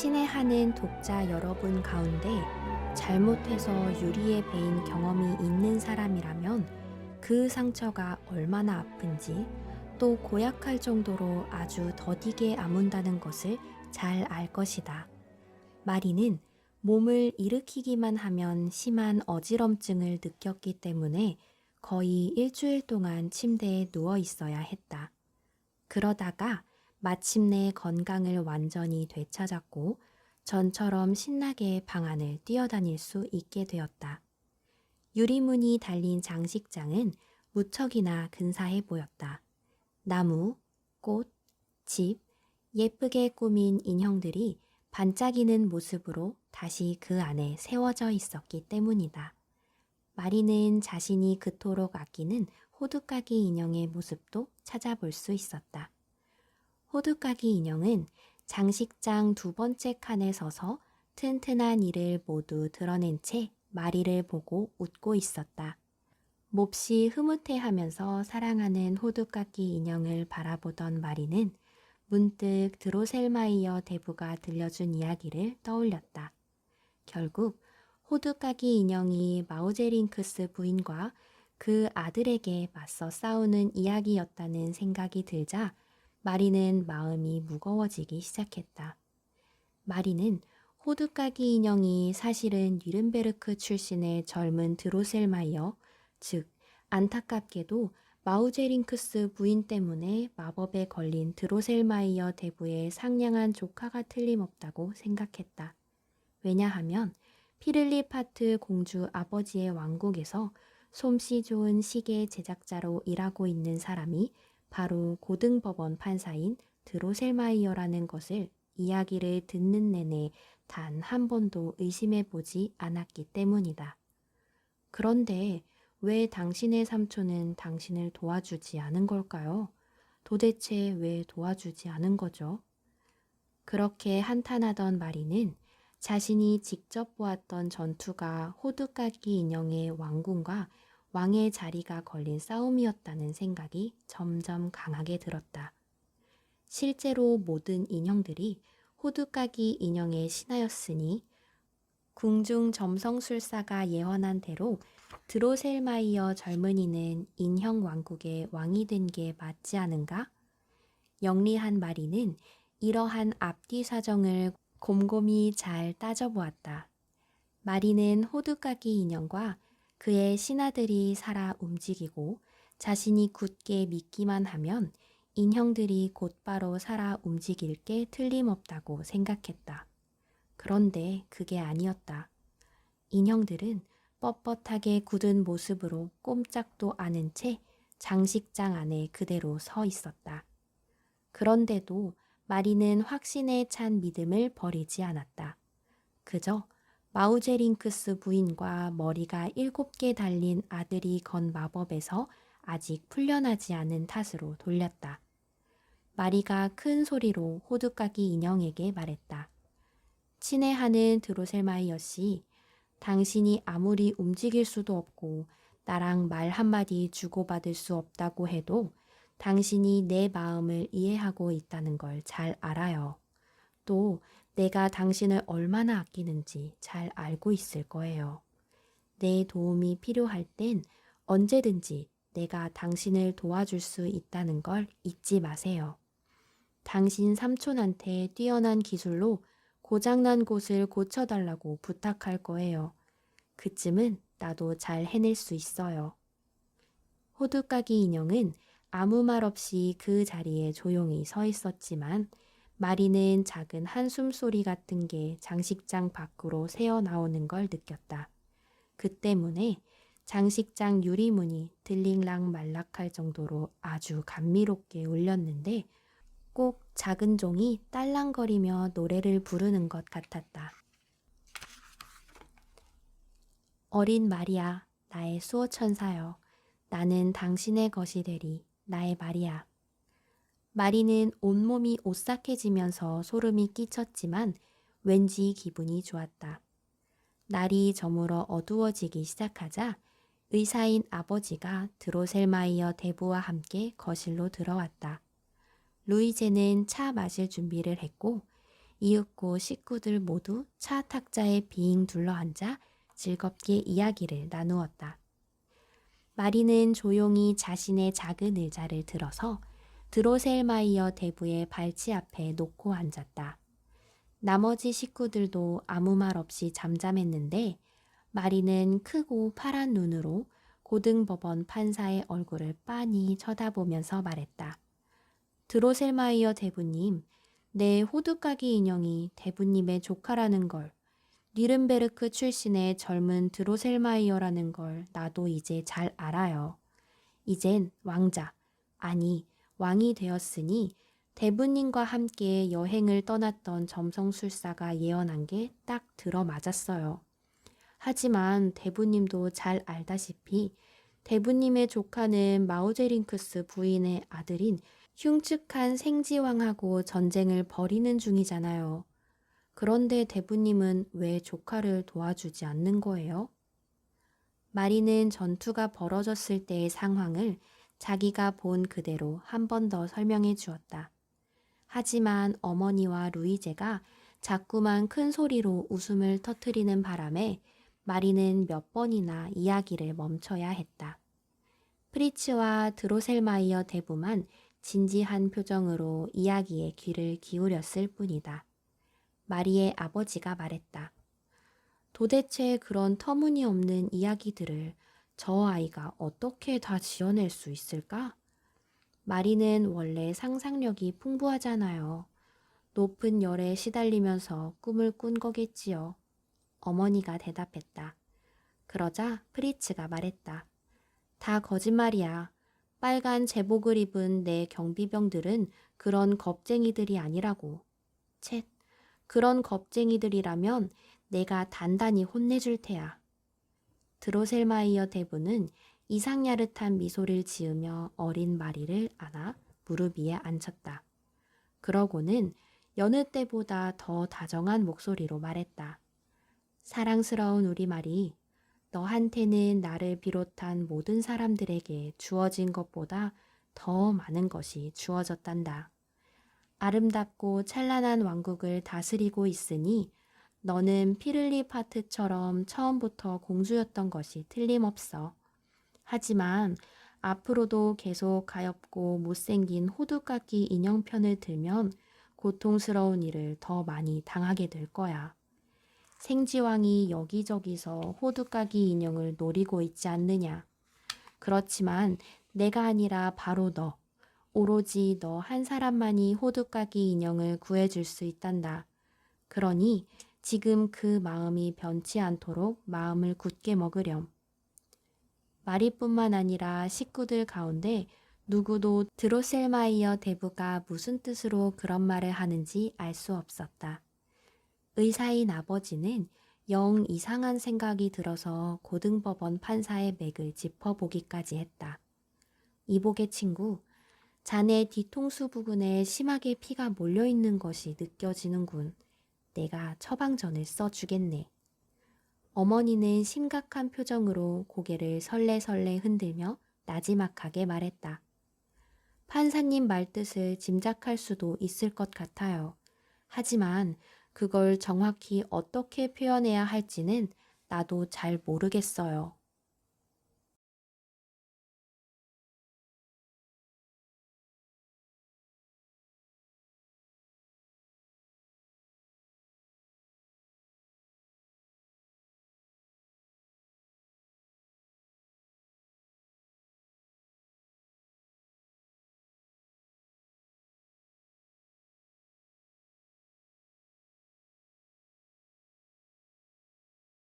친애하는 독자 여러분 가운데 잘못해서 유리에 베인 경험이 있는 사람이라면 그 상처가 얼마나 아픈지 또 고약할 정도로 아주 더디게 아문다는 것을 잘 알 것이다. 마리는 몸을 일으키기만 하면 심한 어지럼증을 느꼈기 때문에 거의 일주일 동안 침대에 누워 있어야 했다. 그러다가 마침내 건강을 완전히 되찾았고 전처럼 신나게 방 안을 뛰어다닐 수 있게 되었다. 유리문이 달린 장식장은 무척이나 근사해 보였다. 나무, 꽃, 집, 예쁘게 꾸민 인형들이 반짝이는 모습으로 다시 그 안에 세워져 있었기 때문이다. 마리는 자신이 그토록 아끼는 호두까기 인형의 모습도 찾아볼 수 있었다. 호두까기 인형은 장식장 두 번째 칸에 서서 튼튼한 이를 모두 드러낸 채 마리를 보고 웃고 있었다. 몹시 흐뭇해하면서 사랑하는 호두까기 인형을 바라보던 마리는 문득 드로셀마이어 대부가 들려준 이야기를 떠올렸다. 결국 호두까기 인형이 마우제링크스 부인과 그 아들에게 맞서 싸우는 이야기였다는 생각이 들자 마리는 마음이 무거워지기 시작했다. 마리는 호두까기 인형이 사실은 뉘른베르크 출신의 젊은 드로셀마이어, 즉 안타깝게도 마우제링크스 부인 때문에 마법에 걸린 드로셀마이어 대부의 상냥한 조카가 틀림없다고 생각했다. 왜냐하면 피를리파트 공주 아버지의 왕국에서 솜씨 좋은 시계 제작자로 일하고 있는 사람이 바로 고등법원 판사인 드로셀마이어라는 것을 이야기를 듣는 내내 단 한 번도 의심해 보지 않았기 때문이다. 그런데 왜 당신의 삼촌은 당신을 도와주지 않은 걸까요? 도대체 왜 도와주지 않은 거죠? 그렇게 한탄하던 마리는 자신이 직접 보았던 전투가 호두까기 인형의 왕군과 왕의 자리가 걸린 싸움이었다는 생각이 점점 강하게 들었다. 실제로 모든 인형들이 호두까기 인형의 신하였으니 궁중 점성술사가 예언한 대로 드로셀마이어 젊은이는 인형 왕국의 왕이 된 게 맞지 않은가? 영리한 마리는 이러한 앞뒤 사정을 곰곰이 잘 따져보았다. 마리는 호두까기 인형과 그의 신하들이 살아 움직이고 자신이 굳게 믿기만 하면 인형들이 곧바로 살아 움직일 게 틀림없다고 생각했다. 그런데 그게 아니었다. 인형들은 뻣뻣하게 굳은 모습으로 꼼짝도 않은 채 장식장 안에 그대로 서 있었다. 그런데도 마리는 확신에 찬 믿음을 버리지 않았다. 그저 마우제링크스 부인과 머리가 7개 달린 아들이 건 마법에서 아직 풀려나지 않은 탓으로 돌렸다. 마리가 큰 소리로 호두까기 인형에게 말했다. 친애하는 드로셀마이어 씨, 당신이 아무리 움직일 수도 없고 나랑 말 한마디 주고받을 수 없다고 해도 당신이 내 마음을 이해하고 있다는 걸 잘 알아요. 또 내가 당신을 얼마나 아끼는지 잘 알고 있을 거예요. 내 도움이 필요할 땐 언제든지 내가 당신을 도와줄 수 있다는 걸 잊지 마세요. 당신 삼촌한테 뛰어난 기술로 고장난 곳을 고쳐달라고 부탁할 거예요. 그쯤은 나도 잘 해낼 수 있어요. 호두까기 인형은 아무 말 없이 그 자리에 조용히 서 있었지만 마리는 작은 한숨 소리 같은 게 장식장 밖으로 새어 나오는 걸 느꼈다. 그 때문에 장식장 유리문이 들링랑 말락할 정도로 아주 감미롭게 울렸는데 꼭 작은 종이 딸랑거리며 노래를 부르는 것 같았다. 어린 마리아, 나의 수호천사여. 나는 당신의 것이 되리, 나의 마리아. 마리는 온몸이 오싹해지면서 소름이 끼쳤지만 왠지 기분이 좋았다. 날이 저물어 어두워지기 시작하자 의사인 아버지가 드로셀마이어 대부와 함께 거실로 들어왔다. 루이제는 차 마실 준비를 했고 이윽고 식구들 모두 차 탁자에 빙 둘러앉아 즐겁게 이야기를 나누었다. 마리는 조용히 자신의 작은 의자를 들어서 드로셀마이어 대부의 발치 앞에 놓고 앉았다. 나머지 식구들도 아무 말 없이 잠잠했는데 마리는 크고 파란 눈으로 고등법원 판사의 얼굴을 빤히 쳐다보면서 말했다. 드로셀마이어 대부님, 내 호두까기 인형이 대부님의 조카라는 걸, 뉘른베르크 출신의 젊은 드로셀마이어라는 걸 나도 이제 잘 알아요. 이젠 왕자, 아니 왕이 되었으니 대부님과 함께 여행을 떠났던 점성술사가 예언한 게 딱 들어맞았어요. 하지만 대부님도 잘 알다시피 대부님의 조카는 마우제링크스 부인의 아들인 흉측한 생지왕하고 전쟁을 벌이는 중이잖아요. 그런데 대부님은 왜 조카를 도와주지 않는 거예요? 마리는 전투가 벌어졌을 때의 상황을 자기가 본 그대로 한 번 더 설명해 주었다. 하지만 어머니와 루이제가 자꾸만 큰 소리로 웃음을 터뜨리는 바람에 마리는 몇 번이나 이야기를 멈춰야 했다. 프리츠와 드로셀마이어 대부만 진지한 표정으로 이야기에 귀를 기울였을 뿐이다. 마리의 아버지가 말했다. 도대체 그런 터무니없는 이야기들을 저 아이가 어떻게 다 지어낼 수 있을까? 마리는 원래 상상력이 풍부하잖아요. 높은 열에 시달리면서 꿈을 꾼 거겠지요. 어머니가 대답했다. 그러자 프리츠가 말했다. 다 거짓말이야. 빨간 제복을 입은 내 경비병들은 그런 겁쟁이들이 아니라고. 쳇, 그런 겁쟁이들이라면 내가 단단히 혼내줄 테야. 드로셀마이어 대부는 이상야릇한 미소를 지으며 어린 마리를 안아 무릎 위에 앉혔다. 그러고는 여느 때보다 더 다정한 목소리로 말했다. 사랑스러운 우리 마리, 너한테는 나를 비롯한 모든 사람들에게 주어진 것보다 더 많은 것이 주어졌단다. 아름답고 찬란한 왕국을 다스리고 있으니 너는 피를리 파트처럼 처음부터 공주였던 것이 틀림없어. 하지만 앞으로도 계속 가엾고 못생긴 호두깎이 인형편을 들면 고통스러운 일을 더 많이 당하게 될 거야. 생지왕이 여기저기서 호두까기 인형을 노리고 있지 않느냐. 그렇지만 내가 아니라 바로 너, 오로지 너 한 사람만이 호두까기 인형을 구해줄 수 있단다. 그러니 지금 그 마음이 변치 않도록 마음을 굳게 먹으렴. 마리뿐만 아니라 식구들 가운데 누구도 드로셀마이어 대부가 무슨 뜻으로 그런 말을 하는지 알 수 없었다. 의사인 아버지는 영 이상한 생각이 들어서 고등법원 판사의 맥을 짚어보기까지 했다. 이복의 친구, 자네 뒤통수 부근에 심하게 피가 몰려있는 것이 느껴지는군. 내가 처방전을 써주겠네. 어머니는 심각한 표정으로 고개를 설레설레 흔들며 나지막하게 말했다. 판사님 말뜻을 짐작할 수도 있을 것 같아요. 하지만 그걸 정확히 어떻게 표현해야 할지는 나도 잘 모르겠어요.